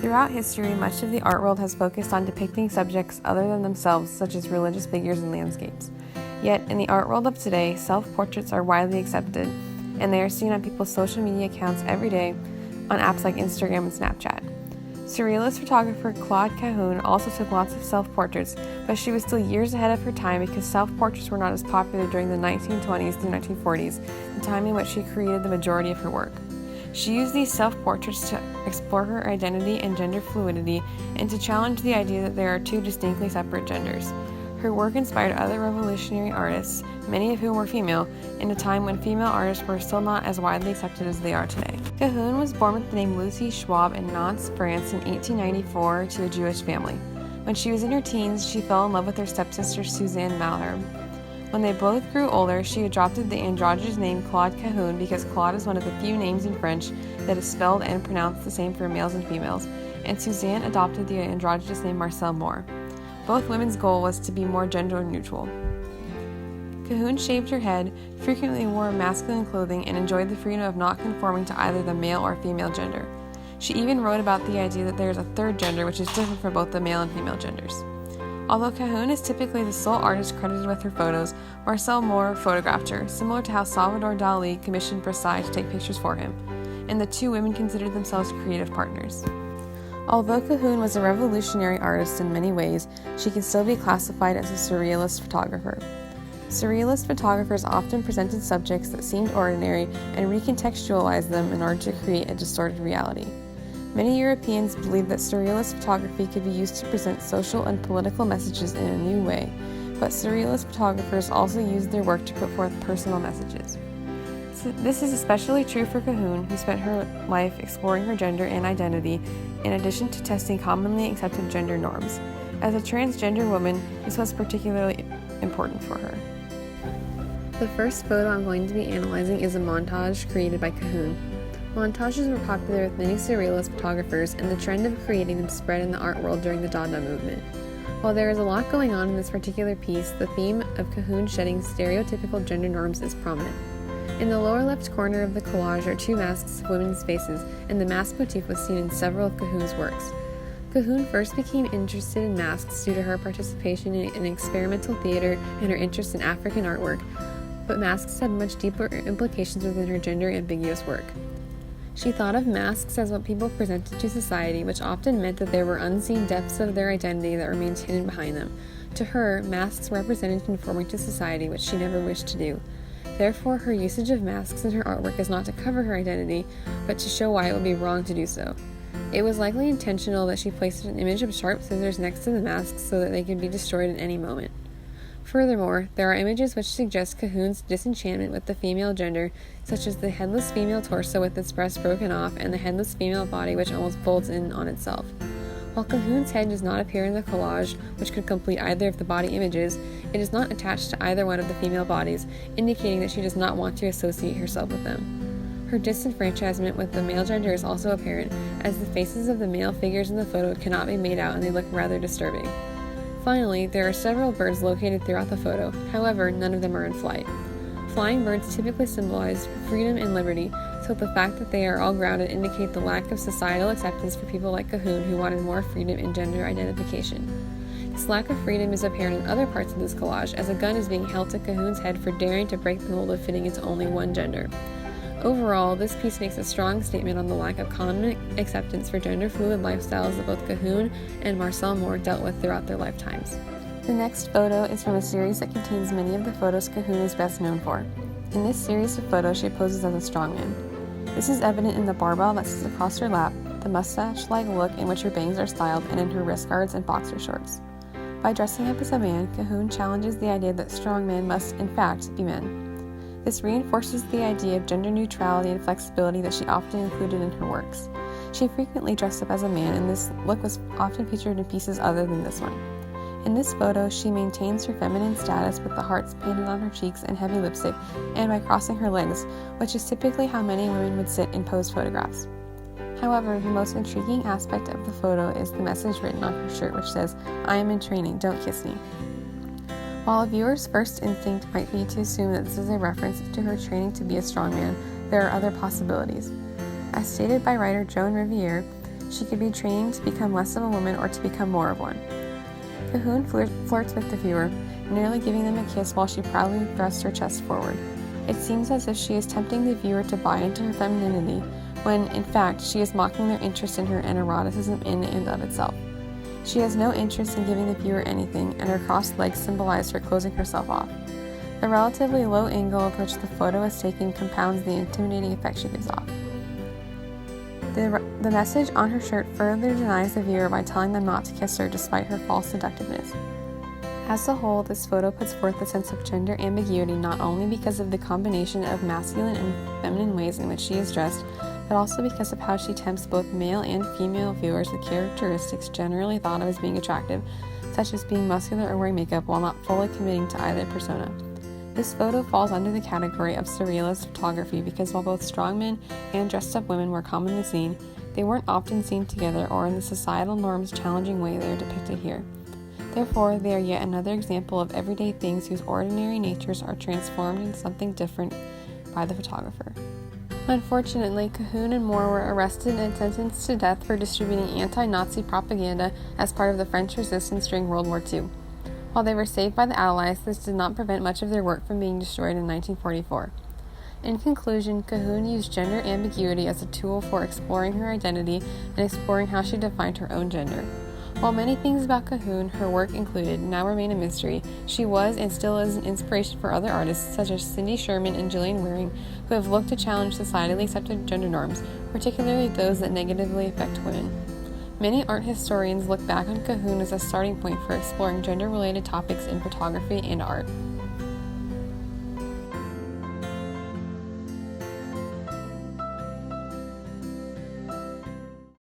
Throughout history, much of the art world has focused on depicting subjects other than themselves, such as religious figures and landscapes. Yet, in the art world of today, self-portraits are widely accepted, and they are seen on people's social media accounts every day on apps like Instagram and Snapchat. Surrealist photographer Claude Cahun also took lots of self-portraits, but she was still years ahead of her time because self-portraits were not as popular during the 1920s through 1940s, the time in which she created the majority of her work. She used these self-portraits to explore her identity and gender fluidity and to challenge the idea that there are two distinctly separate genders. Her work inspired other revolutionary artists, many of whom were female, in a time when female artists were still not as widely accepted as they are today. Cahun was born with the name Lucy Schwab in Nantes, France in 1894 to a Jewish family. When she was in her teens, she fell in love with her stepsister Suzanne Malherbe. When they both grew older, she adopted the androgynous name Claude Cahun because Claude is one of the few names in French that is spelled and pronounced the same for males and females, and Suzanne adopted the androgynous name Marcel Moore. Both women's goal was to be more gender neutral. Cahun shaved her head, frequently wore masculine clothing, and enjoyed the freedom of not conforming to either the male or female gender. She even wrote about the idea that there is a third gender which is different for both the male and female genders. Although Cahun is typically the sole artist credited with her photos, Marcel Moore photographed her, similar to how Salvador Dali commissioned Brassai to take pictures for him, and the two women considered themselves creative partners. Although Cahun was a revolutionary artist in many ways, she can still be classified as a surrealist photographer. Surrealist photographers often presented subjects that seemed ordinary and recontextualized them in order to create a distorted reality. Many Europeans believed that surrealist photography could be used to present social and political messages in a new way, but surrealist photographers also used their work to put forth personal messages. This is especially true for Cahun, who spent her life exploring her gender and identity, in addition to testing commonly accepted gender norms. As a transgender woman, this was particularly important for her. The first photo I'm going to be analyzing is a montage created by Cahun. Montages were popular with many surrealist photographers, and the trend of creating them spread in the art world during the Dada movement. While there is a lot going on in this particular piece, the theme of Cahun shedding stereotypical gender norms is prominent. In the lower left corner of the collage are two masks of women's faces, and the mask motif was seen in several of Cahun's works. Cahun first became interested in masks due to her participation in experimental theater and her interest in African artwork, but masks had much deeper implications within her gender-ambiguous work. She thought of masks as what people presented to society, which often meant that there were unseen depths of their identity that remained hidden behind them. To her, masks represented conforming to society, which she never wished to do. Therefore, her usage of masks in her artwork is not to cover her identity, but to show why it would be wrong to do so. It was likely intentional that she placed an image of sharp scissors next to the masks so that they could be destroyed at any moment. Furthermore, there are images which suggest Cahun's disenchantment with the female gender, such as the headless female torso with its breast broken off and the headless female body which almost folds in on itself. While Cahun's head does not appear in the collage, which could complete either of the body images, it is not attached to either one of the female bodies, indicating that she does not want to associate herself with them. Her disenfranchisement with the male gender is also apparent, as the faces of the male figures in the photo cannot be made out and they look rather disturbing. Finally, there are several birds located throughout the photo, however, none of them are in flight. Flying birds typically symbolize freedom and liberty, so the fact that they are all grounded indicate the lack of societal acceptance for people like Cahun who wanted more freedom in gender identification. This lack of freedom is apparent in other parts of this collage, as a gun is being held to Cahun's head for daring to break the mold of fitting into only one gender. Overall, this piece makes a strong statement on the lack of common acceptance for gender-fluid lifestyles that both Cahun and Marcel Moore dealt with throughout their lifetimes. The next photo is from a series that contains many of the photos Cahun is best known for. In this series of photos, she poses as a strongman. This is evident in the barbell that sits across her lap, the mustache-like look in which her bangs are styled, and in her wrist guards and boxer shorts. By dressing up as a man, Cahun challenges the idea that strongmen must, in fact, be men. This reinforces the idea of gender neutrality and flexibility that she often included in her works. She frequently dressed up as a man, and this look was often featured in pieces other than this one. In this photo, she maintains her feminine status with the hearts painted on her cheeks and heavy lipstick, and by crossing her legs, which is typically how many women would sit in posed photographs. However, the most intriguing aspect of the photo is the message written on her shirt, which says, "I am in training, don't kiss me." While a viewer's first instinct might be to assume that this is a reference to her training to be a strongman, there are other possibilities. As stated by writer Joan Riviere, She could be training to become less of a woman or to become more of one. Cahun flirts with the viewer, nearly giving them a kiss while she proudly thrusts her chest forward. It seems as if she is tempting the viewer to buy into her femininity, when, in fact, she is mocking their interest in her and eroticism in and of itself. She has no interest in giving the viewer anything, and her crossed legs symbolize her closing herself off. The relatively low angle with which the photo is taken compounds the intimidating effect she gives off. The message on her shirt further denies the viewer by telling them not to kiss her despite her false seductiveness. As a whole, this photo puts forth a sense of gender ambiguity not only because of the combination of masculine and feminine ways in which she is dressed, but also because of how she tempts both male and female viewers with characteristics generally thought of as being attractive, such as being muscular or wearing makeup while not fully committing to either persona. This photo falls under the category of surrealist photography because while both strong men and dressed-up women were commonly seen, they weren't often seen together or in the societal norms challenging way they are depicted here. Therefore, they are yet another example of everyday things whose ordinary natures are transformed into something different by the photographer. Unfortunately, Cahun and Moore were arrested and sentenced to death for distributing anti-Nazi propaganda as part of the French resistance during World War II. While they were saved by the Allies, this did not prevent much of their work from being destroyed in 1944. In conclusion, Cahun used gender ambiguity as a tool for exploring her identity and exploring how she defined her own gender. While many things about Cahun, her work included, now remain a mystery, she was and still is an inspiration for other artists such as Cindy Sherman and Gillian Waring, who have looked to challenge societally accepted gender norms, particularly those that negatively affect women. Many art historians look back on Cahun as a starting point for exploring gender-related topics in photography and art.